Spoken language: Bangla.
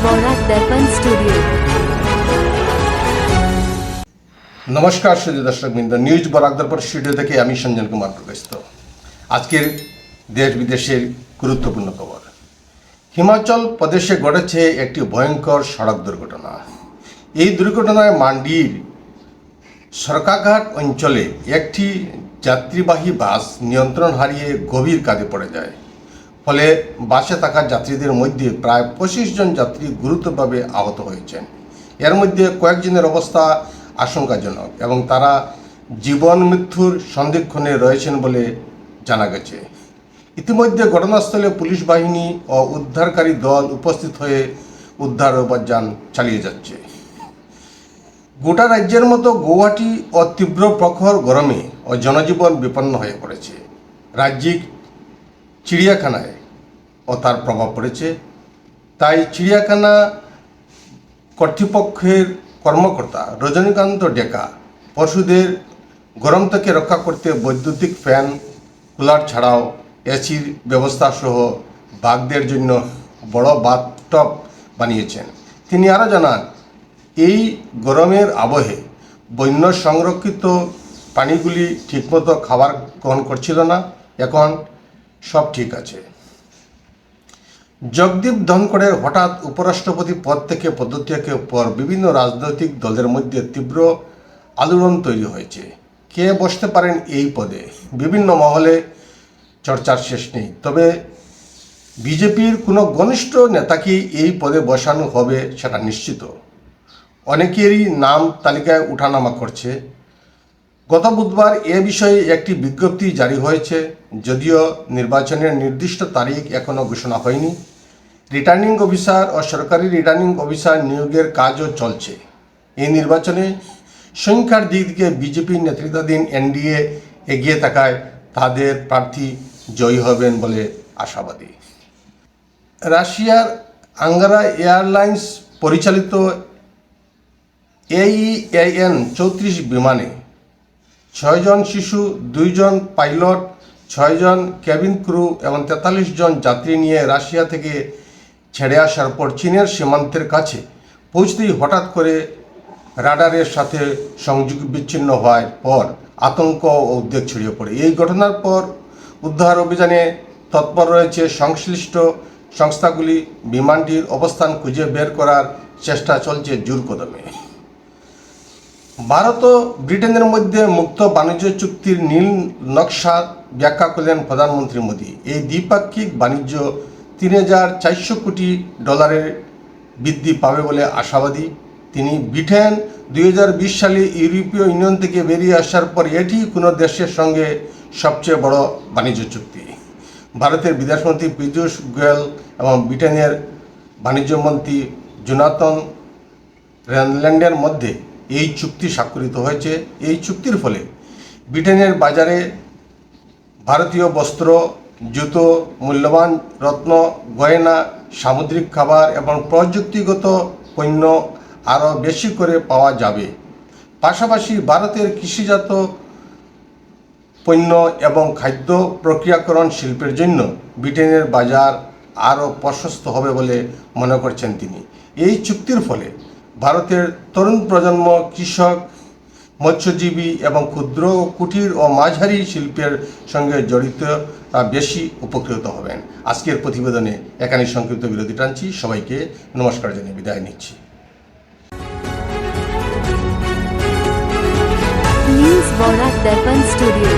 বরাক দর্পণ স্টুডিও। নমস্কার সুধী দর্শকবৃন্দ, নিউজ বরাক দর্পণ স্টুডিও থেকে আমি সঞ্জন কুমার প্রকাশিত। আজকের দেশ বিদেশের গুরুত্বপূর্ণ খবর। হিমাচল প্রদেশে ঘটেছে একটি ভয়ঙ্কর সড়ক দুর্ঘটনা। এই দুর্ঘটনায় মান্ডির সরকাঘাট অঞ্চলে একটি যাত্রীবাহী বাস নিয়ন্ত্রণ হারিয়ে গভীর কাদে পড়ে যায়। ফলে বাসে থাকা যাত্রীদের মধ্যে প্রায় 25 জন যাত্রী গুরুতরভাবে আহত হয়েছেন। এর মধ্যে কয়েকজনের অবস্থা আশঙ্কাজনক এবং তারা জীবন মৃত্যুর সন্ধিক্ষণে রয়েছেন বলে জানা গেছে। ইতিমধ্যে ঘটনাস্থলে পুলিশ বাহিনী ও উদ্ধারকারী দল উপস্থিত হয়ে উদ্ধার অভিযান চালিয়ে যাচ্ছে। গোটা রাজ্যের মতো গৌহাটি ও তীব্র প্রখর গরমে ও জনজীবন বিপন্ন হয়ে পড়েছে। রাজ্যিক চিড়িয়াখানায় ও তার প্রভাব পড়েছে। তাই চিড়িয়াখানা কর্তৃপক্ষের কর্মকর্তা রজনীকান্ত ডেকা পশুদের গরম থেকে রক্ষা করতে বৈদ্যুতিক ফ্যান, কুলার ছাড়াও এসির ব্যবস্থা সহ বাঘদের জন্য বড় বাথটব বানিয়েছেন। তিনি আরও জানান, এই গরমের আবহে বন্য সংরক্ষিত প্রাণীগুলি ঠিকমতো খাবার গ্রহণ করছিল না, এখন সব ঠিক আছে। জগদীপ ধনখড়ের হঠাৎ উপরাষ্ট্রপতি পদ থেকে পদত্যাগের পর বিভিন্ন রাজনৈতিক দলের মধ্যে তীব্র আলোড়ন তৈরি হয়েছে। কে বসতে পারেন এই পদে? বিভিন্ন মহলে চর্চার শেষ নেই। তবে বিজেপির কোনো ঘনিষ্ঠ নেতাকেই এই পদে বসানো হবে সেটা নিশ্চিত। অনেকেরই নাম তালিকায় উঠানামা করছে। গত বুধবার এ বিষয়ে একটি বিজ্ঞপ্তি জারি হয়েছে, যদিও নির্বাচনের নির্দিষ্ট তারিখ এখনও ঘোষণা হয়নি। রিটার্নিং অফিসার ও সরকারি রিটার্নিং অফিসার নিয়োগের কাজও চলছে। এই নির্বাচনে সংখ্যার দিক থেকে বিজেপির নেতৃত্বাধীন এনডিএ এগিয়ে থাকায় তাদের প্রার্থী জয়ী হবেন বলে আশাবাদী। রাশিয়ার আঙ্গারা এয়ারলাইন্স পরিচালিত AEAN 34 বিমানে 6 জন শিশু, 2 জন পাইলট, 6 জন কেবিন ক্রু এবং 43 জন যাত্রী নিয়ে রাশিয়া থেকে ছেড়ে আসার পর চীনের সীমান্তের কাছে পৌঁছতেই হঠাৎ করে রাডারের সাথে সংযোগ বিচ্ছিন্ন হওয়ার পর আতঙ্ক ও উদ্বেগ ছড়িয়ে পড়ে। এই ঘটনার পর উদ্ধার অভিযানে তৎপর রয়েছে সংশ্লিষ্ট সংস্থাগুলি। বিমানটির অবস্থান খুঁজে বের করার চেষ্টা চলছে জোর কদমে। ভারত ও ব্রিটেনের মধ্যে মুক্ত বাণিজ্য চুক্তির নীল নকশা ব্যাখ্যা করলেন প্রধানমন্ত্রী মোদী। এই দ্বিপাক্ষিক বাণিজ্য $3,400 কোটি বৃদ্ধি পাবে বলে আশাবাদী তিনি। ব্রিটেন 2020 সালে ইউরোপীয় ইউনিয়ন থেকে বেরিয়ে আসার পর এটি কোনো দেশের সঙ্গে সবচেয়ে বড় বাণিজ্য চুক্তি। ভারতের বিদেশমন্ত্রী পীযূষ গোয়েল এবং ব্রিটেনের বাণিজ্যমন্ত্রী জোনাথন রেনল্যান্ডের মধ্যে এই চুক্তি স্বাক্ষরিত হয়েছে। এই চুক্তির ফলে ব্রিটেনের বাজারে ভারতীয় বস্ত্র, জুতো, মূল্যবান রত্ন, গয়না, সামুদ্রিক খাবার এবং প্রযুক্তিগত পণ্য আরও বেশি করে পাওয়া যাবে। পাশাপাশি ভারতের কৃষিজাত পণ্য এবং খাদ্য প্রক্রিয়াকরণ শিল্পের জন্য ব্রিটেনের বাজার আরও প্রশস্ত হবে বলে মনে করছেন তিনি। এই চুক্তির ফলে ভারতের তরুণ প্রজন্ম, কৃষক, মৎস্যজীবী এবং ক্ষুদ্র, কুটির ও মাঝারি শিল্পের সঙ্গে জড়িত বেশি উপকৃত হবেন। আজকের প্রতিবেদনে এখানেই সংক্ষিপ্ত বিরতি টানছি। সবাইকে নমস্কার জানিয়ে বিদায় নিচ্ছি। নিউজ বরাক দর্পণ স্টুডিও।